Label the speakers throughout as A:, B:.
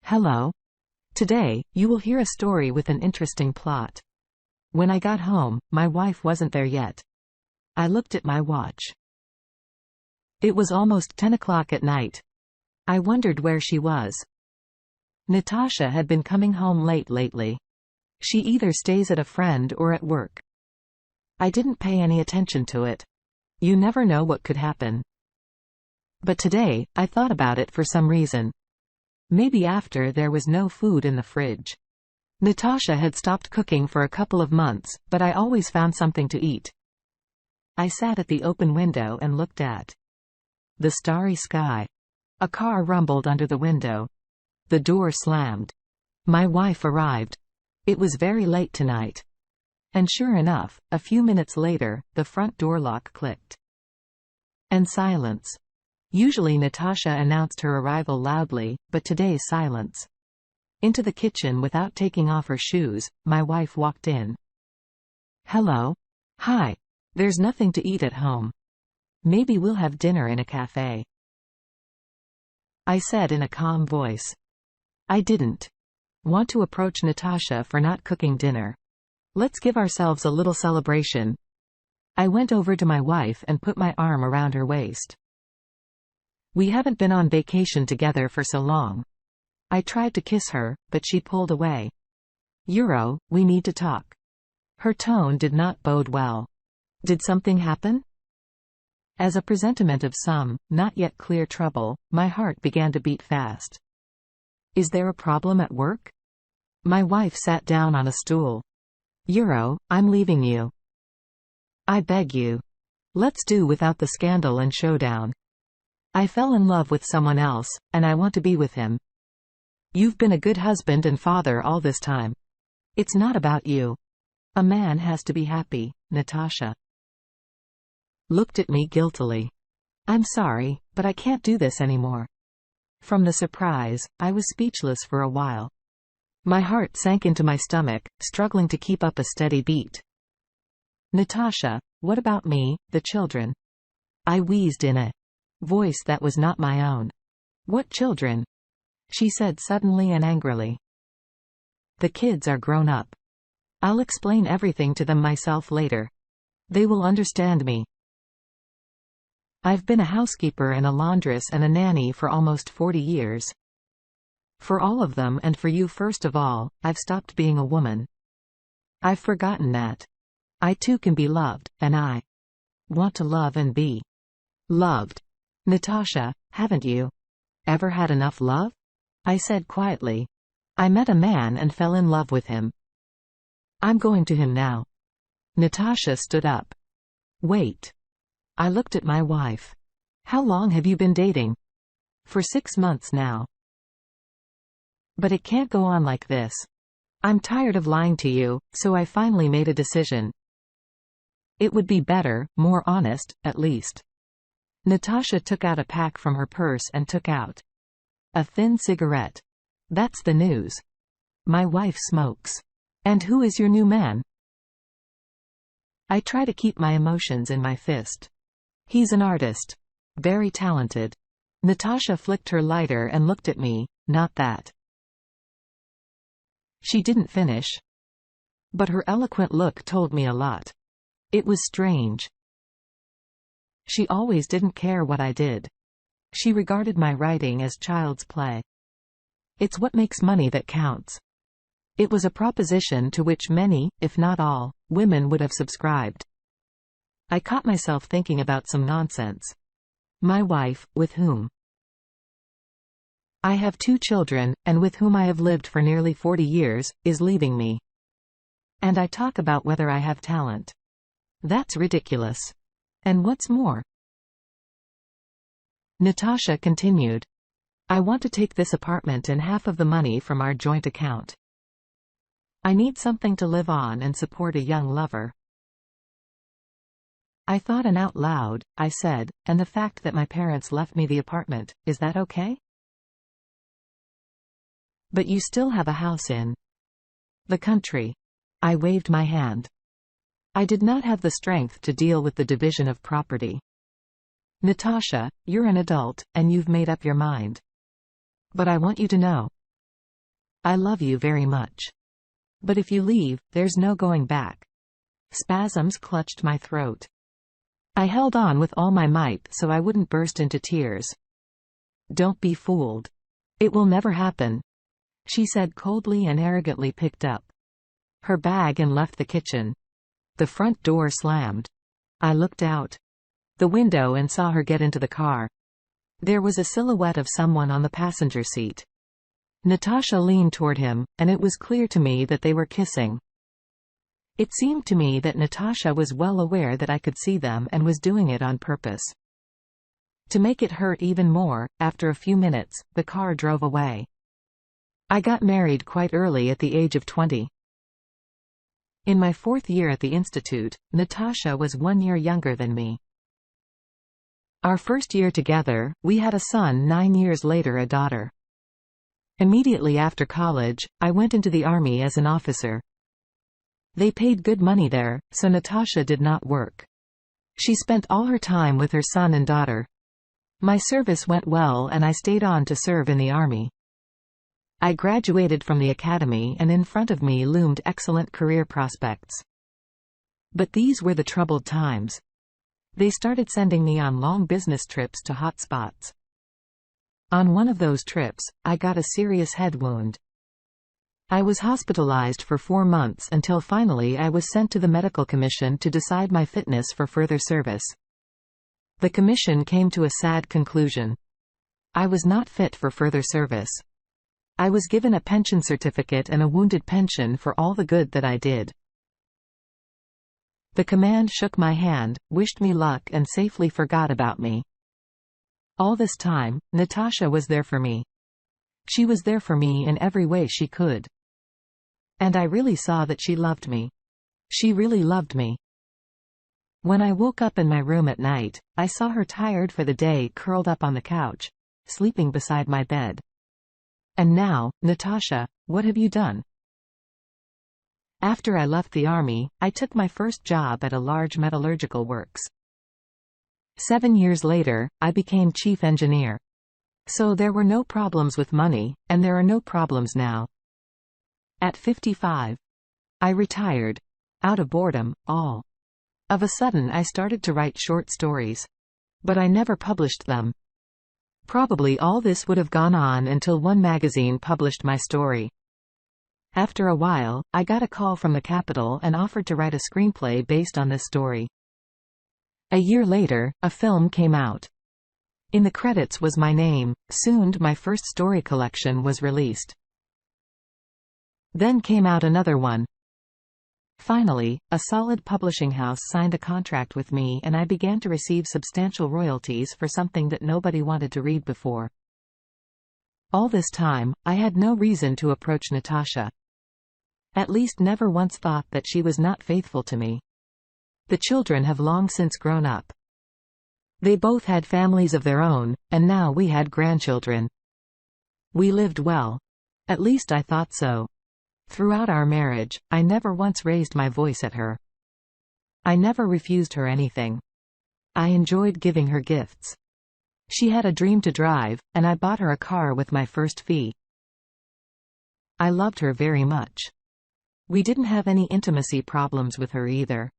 A: Hello. Today, you will hear a story with an interesting plot. When I got home, my wife wasn't there yet. I looked at my watch. It was almost 10 o'clock at night. I wondered where she was. Natasha had been coming home late lately. She either stays at a friend or at work. I didn't pay any attention to it. You never know what could happen. But today, I thought about it for some reason. Maybe after there was no food in the fridge. Natasha had stopped cooking for a couple of months, but I always found something to eat. I sat at the open window and looked at the starry sky. A car rumbled under the window. The door slammed. My wife arrived. It was very late tonight. And sure enough, a few minutes later, the front door lock clicked. And silence. Usually Natasha announced her arrival loudly, but today silence. Into the kitchen without taking off her shoes, my wife walked in. Hello. Hi. There's nothing to eat at home. Maybe we'll have dinner in a cafe. I said in a calm voice. I didn't want to approach Natasha for not cooking dinner. Let's give ourselves a little celebration. I went over to my wife and put my arm around her waist. We haven't been on vacation together for so long. I tried to kiss her, but she pulled away. We need to talk. Her tone did not bode well. Did something happen? As a presentiment of some, not yet clear trouble, my heart began to beat fast. Is there a problem at work? My wife sat down on a stool. I'm leaving you. I beg you. Let's do without the scandal and showdown. I fell in love with someone else, and I want to be with him. You've been a good husband and father all this time. It's not about you. A man has to be happy. Natasha looked at me guiltily. I'm sorry, but I can't do this anymore. From the surprise, I was speechless for a while. My heart sank into my stomach, struggling to keep up a steady beat. Natasha, what about me, the children? I wheezed in a voice that was not my own. What children? She said suddenly and angrily. The kids are grown up. I'll explain everything to them myself later. They will understand me. I've been a housekeeper and a laundress and a nanny for almost 40 years. For all of them and for you first of all, I've stopped being a woman. I've forgotten that. I too can be loved, and I want to love and be loved. Natasha, haven't you ever had enough love? I said quietly. I met a man and fell in love with him. I'm going to him now. Natasha stood up. Wait. I looked at my wife. How long have you been dating? For 6 months now. But it can't go on like this. I'm tired of lying to you, so I finally made a decision. It would be better, more honest, at least. Natasha took out a pack from her purse and took out a thin cigarette. That's the news. My wife smokes. And who is your new man? I try to keep my emotions in my fist. He's an artist. Very talented. Natasha flicked her lighter and looked at me. Not that. She didn't finish. But her eloquent look told me a lot. It was strange. She always didn't care what I did. She regarded my writing as child's play. It's what makes money that counts. It was a proposition to which many, if not all, women would have subscribed. I caught myself thinking about some nonsense. My wife, with whom I have 2 children, and with whom I have lived for nearly 40 years, is leaving me. And I talk about whether I have talent. That's ridiculous. And what's more? Natasha continued. I want to take this apartment and half of the money from our joint account. I need something to live on and support a young lover. I thought and out loud, I said, and the fact that my parents left me the apartment, is that okay? But you still have a house in the country. I waved my hand. I did not have the strength to deal with the division of property. Natasha, you're an adult, and you've made up your mind. But I want you to know. I love you very much. But if you leave, there's no going back. Spasms clutched my throat. I held on with all my might so I wouldn't burst into tears. Don't be fooled. It will never happen, she said coldly, and arrogantly picked up her bag and left the kitchen. The front door slammed. I looked out the window and saw her get into the car. There was a silhouette of someone on the passenger seat. Natasha leaned toward him, and it was clear to me that they were kissing. It seemed to me that Natasha was well aware that I could see them and was doing it on purpose. To make it hurt even more, after a few minutes, the car drove away. I got married quite early at the age of 20. In my 4th year at the institute, Natasha was 1 year younger than me. Our first year together, we had a son. 9 years later, a daughter. Immediately after college, I went into the army as an officer. They paid good money there, so Natasha did not work. She spent all her time with her son and daughter. My service went well and I stayed on to serve in the army. I graduated from the academy and in front of me loomed excellent career prospects. But these were the troubled times. They started sending me on long business trips to hot spots. On one of those trips, I got a serious head wound. I was hospitalized for 4 months until finally I was sent to the medical commission to decide my fitness for further service. The commission came to a sad conclusion. I was not fit for further service. I was given a pension certificate and a wounded pension for all the good that I did. The command shook my hand, wished me luck, and safely forgot about me. All this time, Natasha was there for me. She was there for me in every way she could. And I really saw that she loved me. She really loved me. When I woke up in my room at night, I saw her tired for the day, curled up on the couch, sleeping beside my bed. And now, Natasha, what have you done? After I left the army, I took my first job at a large metallurgical works. 7 years later, I became chief engineer. So there were no problems with money, and there are no problems now. At 55, I retired. Out of boredom, all of a sudden I started to write short stories. But I never published them. Probably all this would have gone on until one magazine published my story. After a while, I got a call from the Capitol and offered to write a screenplay based on this story. A year later, a film came out. In the credits was my name. Soon my first story collection was released. Then came out another one. Finally, a solid publishing house signed a contract with me and I began to receive substantial royalties for something that nobody wanted to read before. All this time, I had no reason to approach Natasha. At least never once thought that she was not faithful to me. The children have long since grown up. They both had families of their own, and now we had grandchildren. We lived well. At least I thought so. Throughout our marriage, I never once raised my voice at her. I never refused her anything. I enjoyed giving her gifts. She had a dream to drive, and I bought her a car with my first fee. I loved her very much. We didn't have any intimacy problems with her either.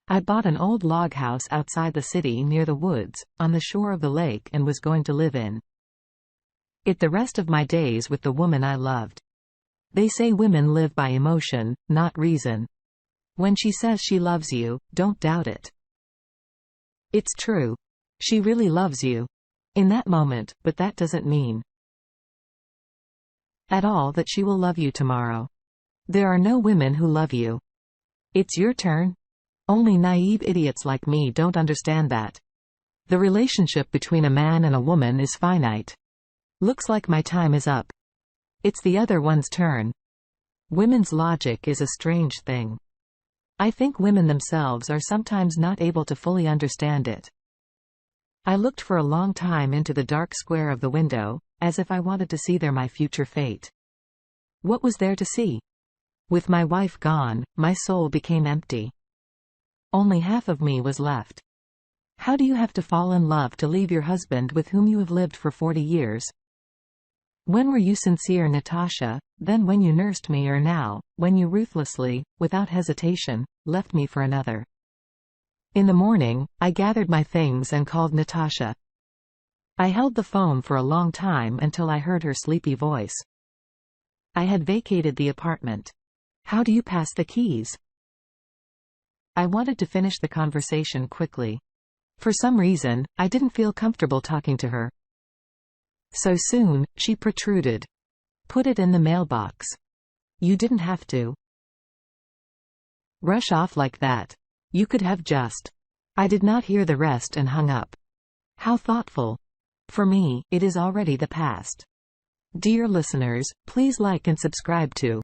A: I bought an old log house outside the city near the woods, on the shore of the lake, and was going to live in it the rest of my days with the woman I loved. They say women live by emotion, not reason. When she says she loves you, don't doubt it. It's true. She really loves you. In that moment, but that doesn't mean at all that she will love you tomorrow. There are no women who love you. It's your turn. Only naive idiots like me don't understand that. The relationship between a man and a woman is finite. Looks like my time is up. It's the other one's turn. Women's logic is a strange thing. I think women themselves are sometimes not able to fully understand it. I looked for a long time into the dark square of the window, as if I wanted to see there my future fate. What was there to see? With my wife gone, my soul became empty. Only half of me was left. How do you have to fall in love to leave your husband with whom you have lived for 40 years? When were you sincere, Natasha? Then when you nursed me, or now, when you ruthlessly, without hesitation, left me for another? In the morning, I gathered my things and called Natasha. I held the phone for a long time until I heard her sleepy voice. I had vacated the apartment. How do you pass the keys? I wanted to finish the conversation quickly. For some reason, I didn't feel comfortable talking to her. So soon, she protruded. Put it in the mailbox. You didn't have to rush off like that. You could have just. I did not hear the rest and hung up. How thoughtful. For me, it is already the past. Dear listeners, please like and subscribe to